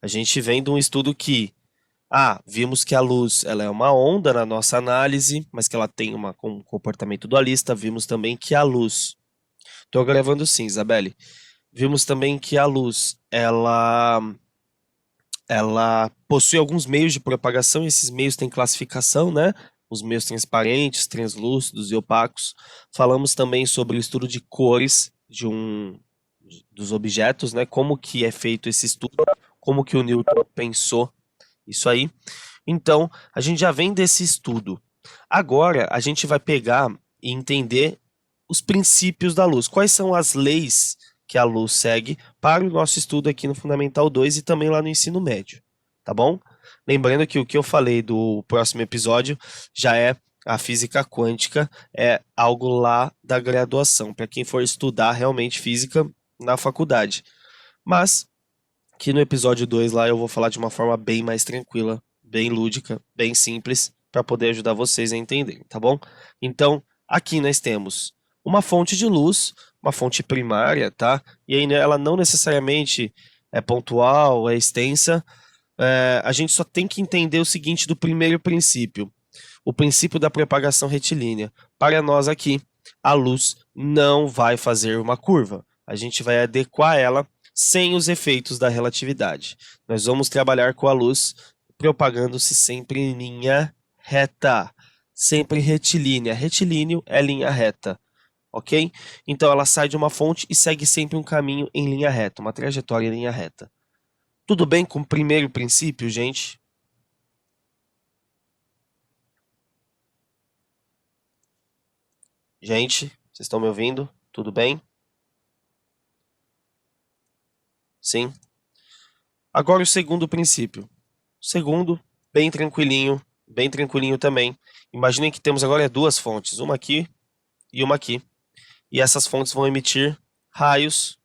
A gente vem de um estudo que, vimos que a luz ela é uma onda na nossa análise, mas que ela tem um comportamento dualista. Vimos também que a luz... Estou gravando sim, Isabelle. Vimos também que a luz, ela possui alguns meios de propagação, e esses meios têm classificação, né? Os meios transparentes, translúcidos e opacos. Falamos também sobre o estudo de cores dos objetos, né? Como que é feito esse estudo, como que o Newton pensou isso aí. Então, a gente já vem desse estudo. Agora, a gente vai pegar e entender os princípios da luz. Quais são as leis que a luz segue para o nosso estudo aqui no Fundamental 2 e também lá no ensino médio, tá bom? Lembrando que o que eu falei do próximo episódio já é a física quântica, é algo lá da graduação, para quem for estudar realmente física na faculdade. Mas que no episódio 2 lá eu vou falar de uma forma bem mais tranquila, bem lúdica, bem simples, para poder ajudar vocês a entenderem, tá bom? Então, aqui nós temos uma fonte de luz, uma fonte primária, tá? E aí ela não necessariamente é pontual, é extensa. A gente só tem que entender o seguinte do primeiro princípio, o princípio da propagação retilínea. Para nós aqui, a luz não vai fazer uma curva. A gente vai adequar ela sem os efeitos da relatividade. Nós vamos trabalhar com a luz propagando-se sempre em linha reta, sempre retilínea. Retilíneo é linha reta, ok? Então ela sai de uma fonte e segue sempre um caminho em linha reta, uma trajetória em linha reta. Tudo bem com o primeiro princípio, gente? Gente, vocês estão me ouvindo? Tudo bem? Sim? Agora o segundo princípio. Segundo, bem tranquilinho também. Imaginem que temos agora duas fontes, uma aqui e uma aqui. E essas fontes vão emitir raios.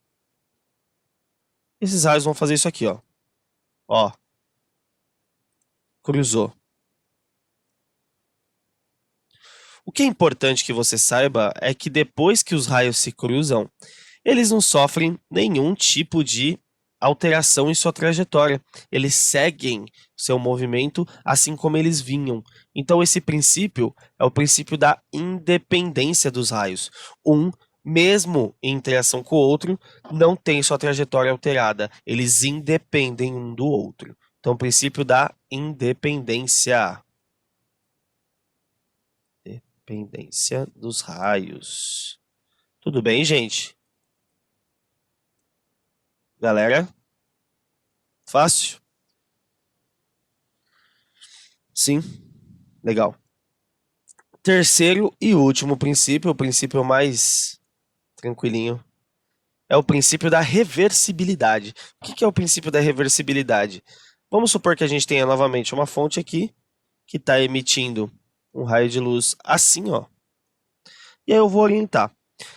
Esses raios vão fazer isso aqui, ó. Ó, cruzou. O que é importante que você saiba é que depois que os raios se cruzam, eles não sofrem nenhum tipo de alteração em sua trajetória. Eles seguem seu movimento assim como eles vinham. Então, esse princípio é o princípio da independência dos raios. Um, mesmo em interação com o outro, não tem sua trajetória alterada. Eles independem um do outro. Então, o princípio da independência. Dependência dos raios. Tudo bem, gente? Galera? Fácil? Sim, legal. Terceiro e último princípio, o princípio mais tranquilinho, é o princípio da reversibilidade. O que é o princípio da reversibilidade? Vamos supor que a gente tenha novamente uma fonte aqui que está emitindo um raio de luz assim, ó. E aí eu vou orientar.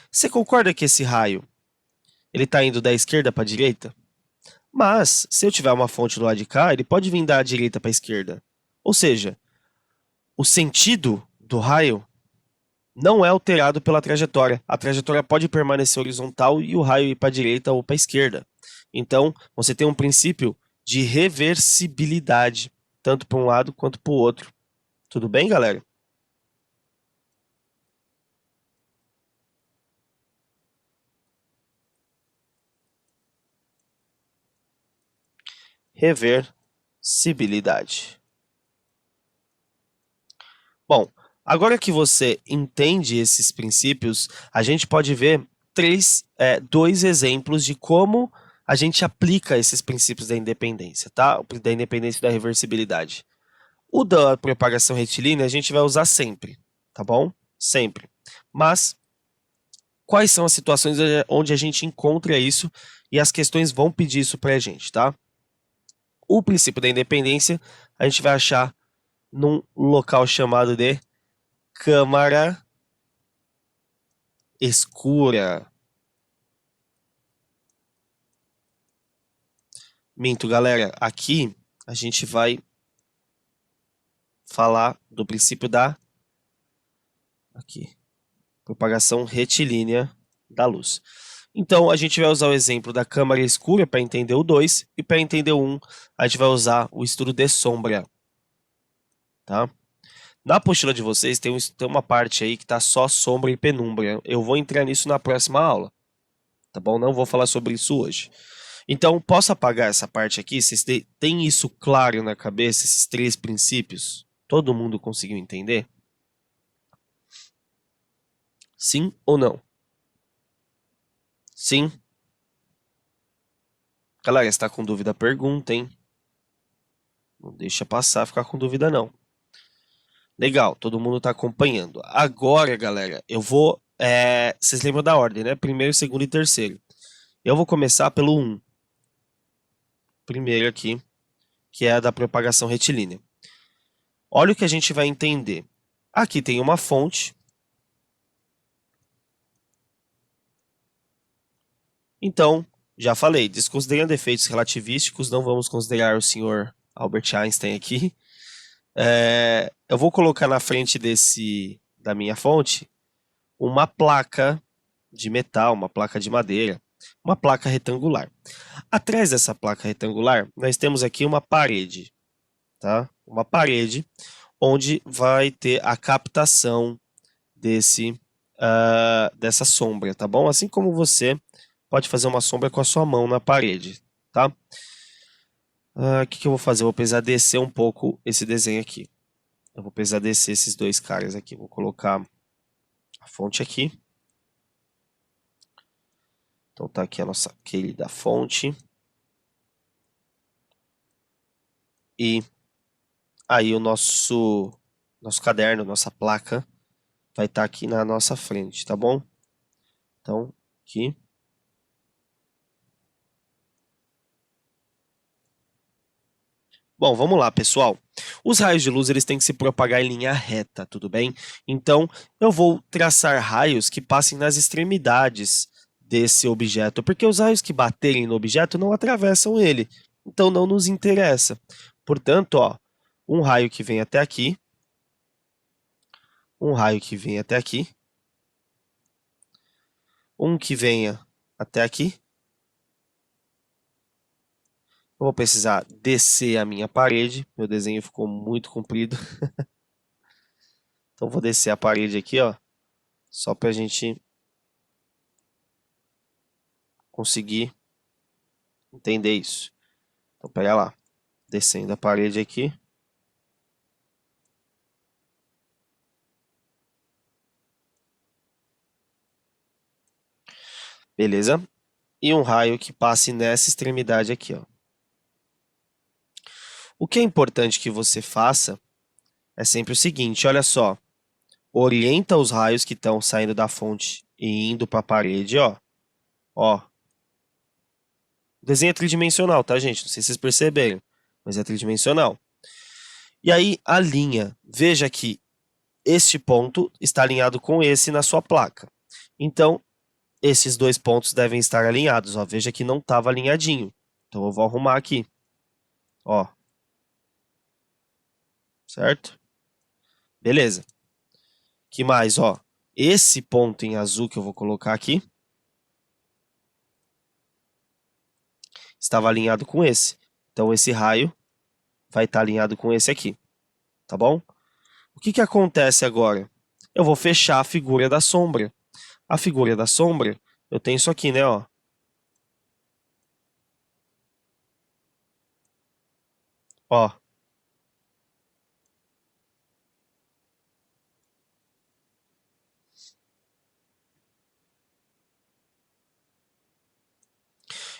Você concorda que esse raio ele está indo da esquerda para a direita? Mas se eu tiver uma fonte do lado de cá, ele pode vir da direita para a esquerda. Ou seja, o sentido do raio não é alterado pela trajetória. A trajetória pode permanecer horizontal e o raio ir para a direita ou para a esquerda. Então, você tem um princípio de reversibilidade, tanto para um lado quanto para o outro. Tudo bem, galera? Reversibilidade. Bom, agora que você entende esses princípios, a gente pode ver dois exemplos de como a gente aplica esses princípios da independência, tá? Da independência e da reversibilidade. O da propagação retilínea a gente vai usar sempre, tá bom? Sempre. Mas quais são as situações onde a gente encontra isso e as questões vão pedir isso pra gente, tá? O princípio da independência a gente vai achar num local chamado de câmara escura. Minto, galera, aqui a gente vai falar do princípio da aqui, propagação retilínea da luz. Então, a gente vai usar o exemplo da câmara escura para entender o 2, e para entender o 1, a gente vai usar o estudo de sombra, tá? Na apostila de vocês tem uma parte aí que está só sombra e penumbra. Eu vou entrar nisso na próxima aula, tá bom? Não vou falar sobre isso hoje. Então, posso apagar essa parte aqui? Vocês têm isso claro na cabeça, esses três princípios? Todo mundo conseguiu entender? Sim ou não? Sim? Galera, se está com dúvida, pergunta, hein? Não deixa passar, ficar com dúvida não. Legal, todo mundo está acompanhando. Agora, galera, eu vou... vocês lembram da ordem, né? Primeiro, segundo e terceiro. Eu vou começar pelo 1. Primeiro aqui, que é a da propagação retilínea. Olha o que a gente vai entender. Aqui tem uma fonte. Então, já falei, desconsiderando efeitos relativísticos, não vamos considerar o senhor Albert Einstein aqui. Eu vou colocar na frente da minha fonte uma placa de metal, uma placa de madeira, uma placa retangular. Atrás dessa placa retangular, nós temos aqui uma parede, tá? Uma parede onde vai ter a captação dessa sombra, tá bom? Assim como você pode fazer uma sombra com a sua mão na parede, tá? O que eu vou fazer? Eu vou precisar descer um pouco esse desenho aqui. Eu vou precisar descer esses dois caras aqui. Vou colocar a fonte aqui. Então tá aqui a nossa querida fonte. E aí o nosso caderno, nossa placa, vai estar aqui na nossa frente, tá bom? Então, aqui. Bom, vamos lá, pessoal. Os raios de luz eles têm que se propagar em linha reta, tudo bem? Então, eu vou traçar raios que passem nas extremidades desse objeto, porque os raios que baterem no objeto não atravessam ele, então não nos interessa. Portanto, ó, um raio que vem até aqui, um raio que vem até aqui, um que venha até aqui. Eu vou precisar descer a minha parede, meu desenho ficou muito comprido. Então, vou descer a parede aqui, ó, só para a gente conseguir entender isso. Então, pega lá, descendo a parede aqui. Beleza? E um raio que passe nessa extremidade aqui, ó. O que é importante que você faça é sempre o seguinte, olha só. Orienta os raios que estão saindo da fonte e indo para a parede, ó. Ó. O desenho é tridimensional, tá, gente? Não sei se vocês perceberam, mas é tridimensional. E aí, a linha. Veja que este ponto está alinhado com esse na sua placa. Então, esses dois pontos devem estar alinhados. Ó. Veja que não estava alinhadinho. Então, eu vou arrumar aqui. Ó. Certo? Beleza. Que mais? Ó. Esse ponto em azul que eu vou colocar aqui estava alinhado com esse. Então, esse raio vai estar alinhado com esse aqui. Tá bom? O que acontece agora? Eu vou fechar a figura da sombra. A figura da sombra, eu tenho isso aqui, né? Ó. Ó.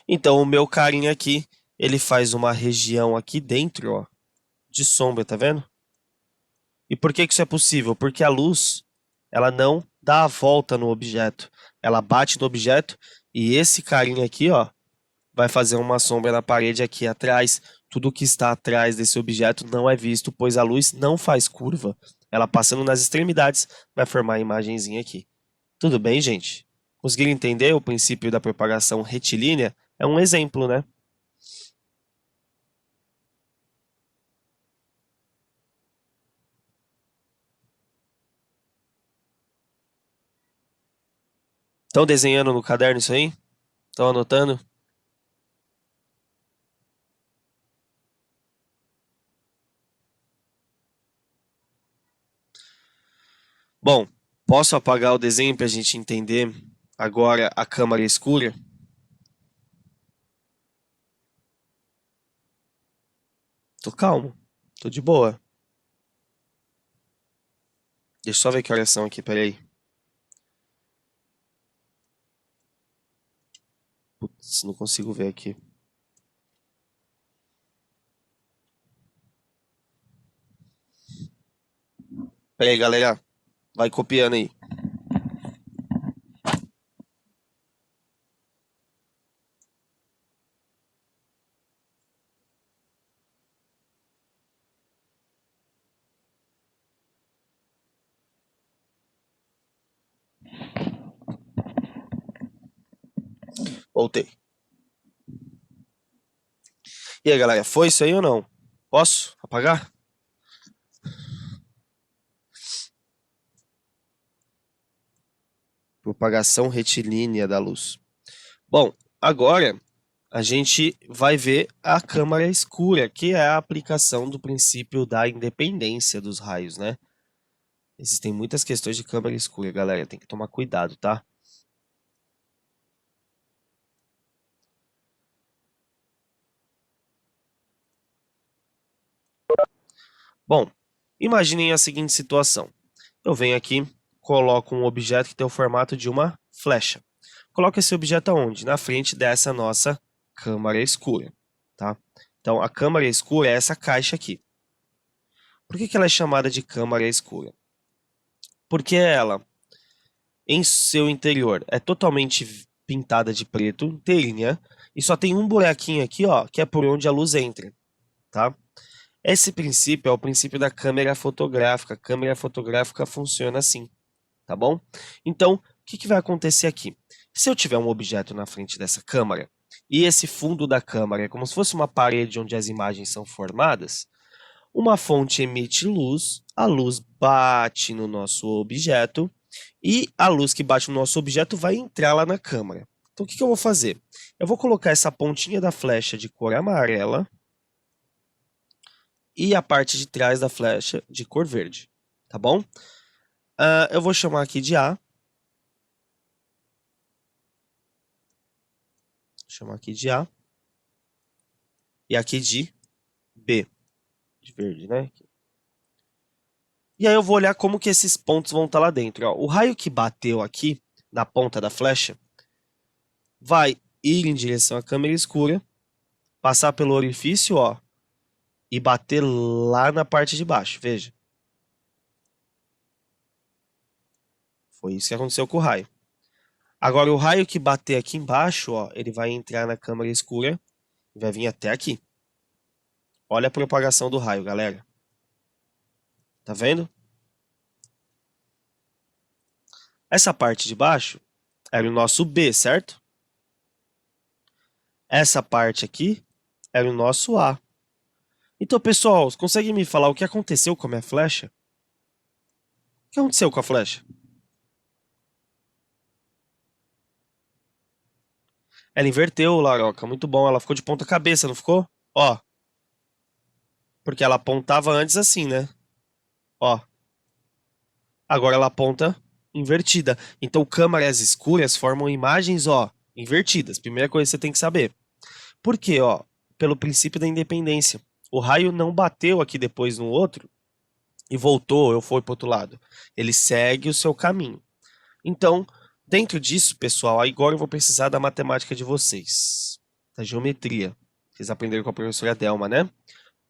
Então, o meu carinha aqui, ele faz uma região aqui dentro, ó, de sombra, tá vendo? E por que isso é possível? Porque a luz, ela não dá a volta no objeto. Ela bate no objeto e esse carinha aqui, ó, vai fazer uma sombra na parede aqui atrás. Tudo que está atrás desse objeto não é visto, pois a luz não faz curva. Ela passando nas extremidades vai formar a imagenzinha aqui. Tudo bem, gente? Conseguiram entender o princípio da propagação retilínea? É um exemplo, né? Estão desenhando no caderno isso aí? Estão anotando? Bom, posso apagar o desenho para a gente entender agora a câmara escura? Tô calmo, tô de boa. Deixa eu só ver que horas são aqui, peraí. Putz, não consigo ver aqui. Peraí, galera. Vai copiando aí. Voltei. E aí, galera, foi isso aí ou não? Posso apagar? Propagação retilínea da luz. Bom, agora a gente vai ver a câmara escura, que é a aplicação do princípio da independência dos raios, né? Existem muitas questões de câmara escura, galera, tem que tomar cuidado, tá? Bom, imaginem a seguinte situação. Eu venho aqui, coloco um objeto que tem o formato de uma flecha. Coloco esse objeto aonde? Na frente dessa nossa câmara escura, tá? Então, a câmara escura é essa caixa aqui. Por que ela é chamada de câmara escura? Porque ela, em seu interior, é totalmente pintada de preto, inteirinha, e só tem um buraquinho aqui, ó, que é por onde a luz entra, tá? Esse princípio é o princípio da câmera fotográfica. A câmera fotográfica funciona assim, tá bom? Então, o que vai acontecer aqui? Se eu tiver um objeto na frente dessa câmera, e esse fundo da câmera é como se fosse uma parede onde as imagens são formadas, uma fonte emite luz, a luz bate no nosso objeto, e a luz que bate no nosso objeto vai entrar lá na câmera. Então, o que eu vou fazer? Eu vou colocar essa pontinha da flecha de cor amarela, e a parte de trás da flecha de cor verde, tá bom? Eu vou chamar aqui de A. Chamar aqui de A. E aqui de B. De verde, né? E aí eu vou olhar como que esses pontos vão estar lá dentro. Ó. O raio que bateu aqui na ponta da flecha vai ir em direção à câmera escura, passar pelo orifício, ó, e bater lá na parte de baixo. Veja. Foi isso que aconteceu com o raio. Agora, o raio que bater aqui embaixo, ó, ele vai entrar na câmara escura e vai vir até aqui. Olha a propagação do raio, galera. Tá vendo? Essa parte de baixo era o nosso B, certo? Essa parte aqui era o nosso A. Então, pessoal, vocês conseguem me falar o que aconteceu com a minha flecha? O que aconteceu com a flecha? Ela inverteu, Laroca. Muito bom. Ela ficou de ponta cabeça, não ficou? Ó. Porque ela apontava antes assim, né? Ó. Agora ela aponta invertida. Então, câmeras escuras formam imagens, ó, invertidas. Primeira coisa que você tem que saber. Por quê, ó? Pelo princípio da independência. O raio não bateu aqui depois no outro e voltou, eu fui para outro lado. Ele segue o seu caminho. Então, dentro disso, pessoal, agora eu vou precisar da matemática de vocês, da geometria. Vocês aprenderam com a professora Delma, né?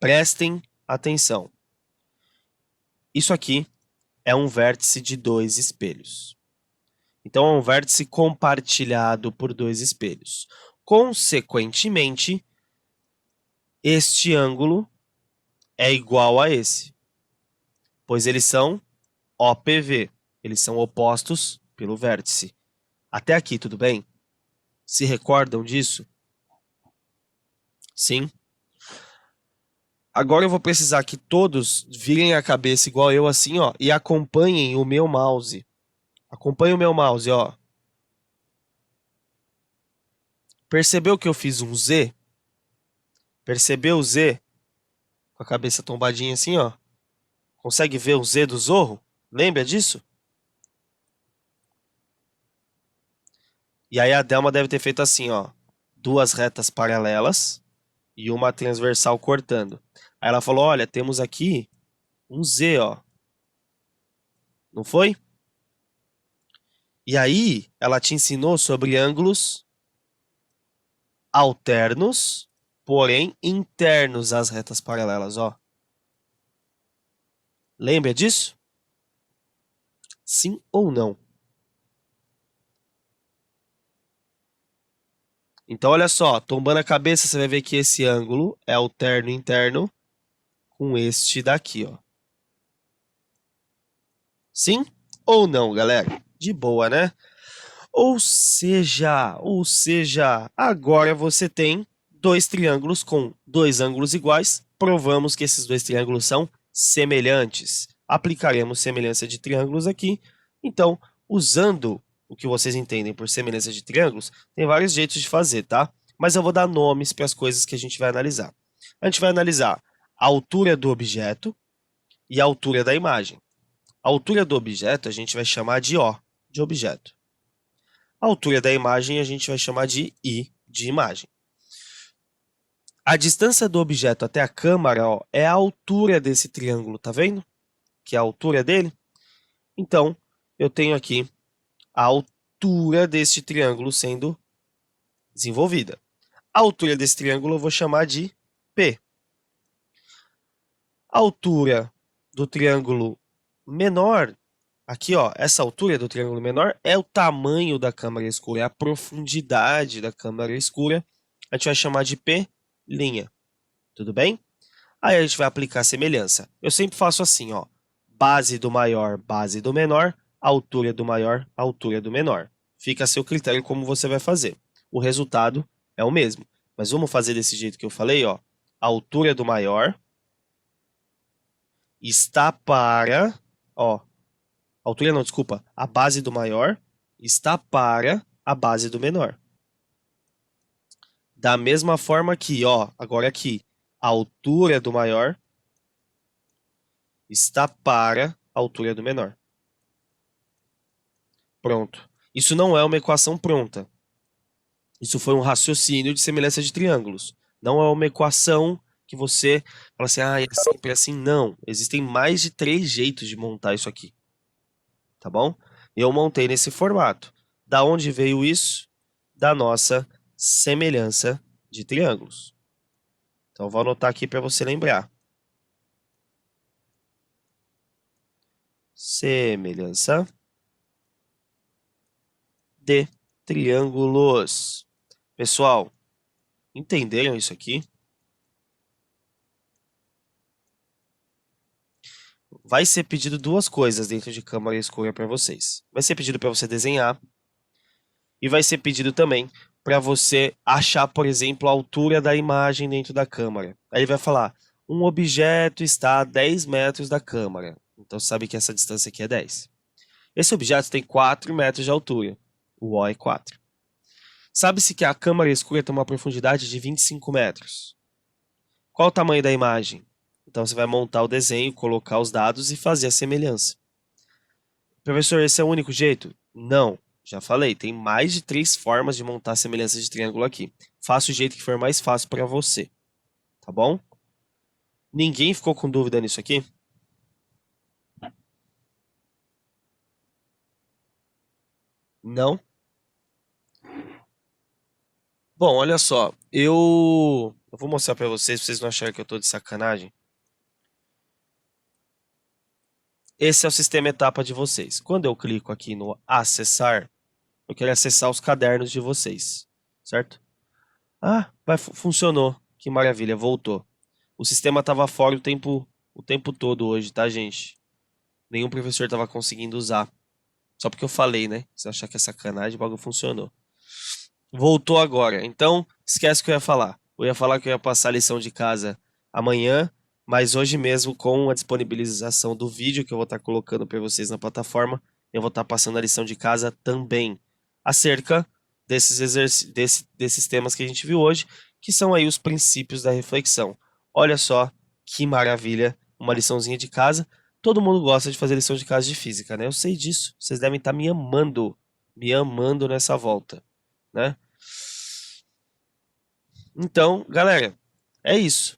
Prestem atenção. Isso aqui é um vértice de dois espelhos. Então, é um vértice compartilhado por dois espelhos. Consequentemente, este ângulo é igual a esse, pois eles são OPV. Eles são opostos pelo vértice. Até aqui, tudo bem? Se recordam disso? Sim? Agora eu vou precisar que todos virem a cabeça igual eu assim, ó, e acompanhem o meu mouse. Acompanhem o meu mouse, ó. Percebeu que eu fiz um Z? Percebeu o Z? Com a cabeça tombadinha assim, ó. Consegue ver o Z do Zorro? Lembra disso? E aí a Delma deve ter feito assim, ó. Duas retas paralelas e uma transversal cortando. Aí ela falou, olha, temos aqui um Z, ó. Não foi? E aí ela te ensinou sobre ângulos alternos, porém internos às retas paralelas, ó. Lembra disso? Sim ou não? Então, olha só, tombando a cabeça, você vai ver que esse ângulo é alterno interno com este daqui, ó. Sim ou não, galera? De boa, né? Ou seja, agora você tem dois triângulos com dois ângulos iguais. Provamos que esses dois triângulos são semelhantes. Aplicaremos semelhança de triângulos aqui. Então, usando o que vocês entendem por semelhança de triângulos, tem vários jeitos de fazer, tá? Mas eu vou dar nomes para as coisas que a gente vai analisar. A gente vai analisar a altura do objeto e a altura da imagem. A altura do objeto a gente vai chamar de O, de objeto. A altura da imagem a gente vai chamar de I, de imagem. A distância do objeto até a câmera, ó, é a altura desse triângulo, tá vendo? Que é a altura dele. Então, eu tenho aqui a altura deste triângulo sendo desenvolvida. A altura desse triângulo eu vou chamar de P. A altura do triângulo menor, aqui, ó, essa altura do triângulo menor é o tamanho da câmara escura, é a profundidade da câmara escura. A gente vai chamar de P'. Tudo bem? Aí a gente vai aplicar a semelhança. Eu sempre faço assim, ó. Base do maior, base do menor, altura do maior, altura do menor. Fica a seu critério como você vai fazer. O resultado é o mesmo. Mas vamos fazer desse jeito que eu falei, ó. A altura do maior está para, ó, altura não, desculpa, a base do maior está para a base do menor. Da mesma forma que, ó, agora aqui, a altura do maior está para a altura do menor. Pronto. Isso não é uma equação pronta. Isso foi um raciocínio de semelhança de triângulos. Não é uma equação que você fala assim, ah, é sempre assim. Não. Existem mais de 3 jeitos de montar isso aqui. Tá bom? E eu montei nesse formato. Da onde veio isso? Da nossa semelhança de triângulos. Então, vou anotar aqui para você lembrar. Semelhança de triângulos. Pessoal, entenderam isso aqui? Vai ser pedido duas coisas dentro de câmara escura para vocês. Vai ser pedido para você desenhar e vai ser pedido também para você achar, por exemplo, a altura da imagem dentro da câmara. Aí ele vai falar, um objeto está a 10 metros da câmara. Então você sabe que essa distância aqui é 10. Esse objeto tem 4 metros de altura. O O é 4. Sabe-se que a câmara escura tem uma profundidade de 25 metros. Qual o tamanho da imagem? Então você vai montar o desenho, colocar os dados e fazer a semelhança. Professor, esse é o único jeito? Não, já falei, tem mais de 3 formas de montar semelhanças de triângulo aqui. Faça o jeito que for mais fácil para você, tá bom? Ninguém ficou com dúvida nisso aqui? Não? Bom, olha só, eu vou mostrar para vocês, pra vocês não acharem que eu tô de sacanagem. Esse é o sistema etapa de vocês. Quando eu clico aqui no acessar, eu quero acessar os cadernos de vocês, certo? Ah, funcionou. Que maravilha, voltou. O sistema estava fora o tempo todo hoje, tá, gente? Nenhum professor estava conseguindo usar. Só porque eu falei, né? Se achar que é sacanagem, o bagulho funcionou. Voltou agora. Então, esquece o que eu ia falar. Eu ia falar que eu ia passar a lição de casa amanhã, mas hoje mesmo, com a disponibilização do vídeo que eu vou estar colocando para vocês na plataforma, eu vou estar passando a lição de casa também. Acerca desses temas que a gente viu hoje, que são aí os princípios da reflexão. Olha só que maravilha, uma liçãozinha de casa. Todo mundo gosta de fazer lição de casa de física, né? Eu sei disso. Vocês devem estar me amando nessa volta, né? Então, galera, é isso.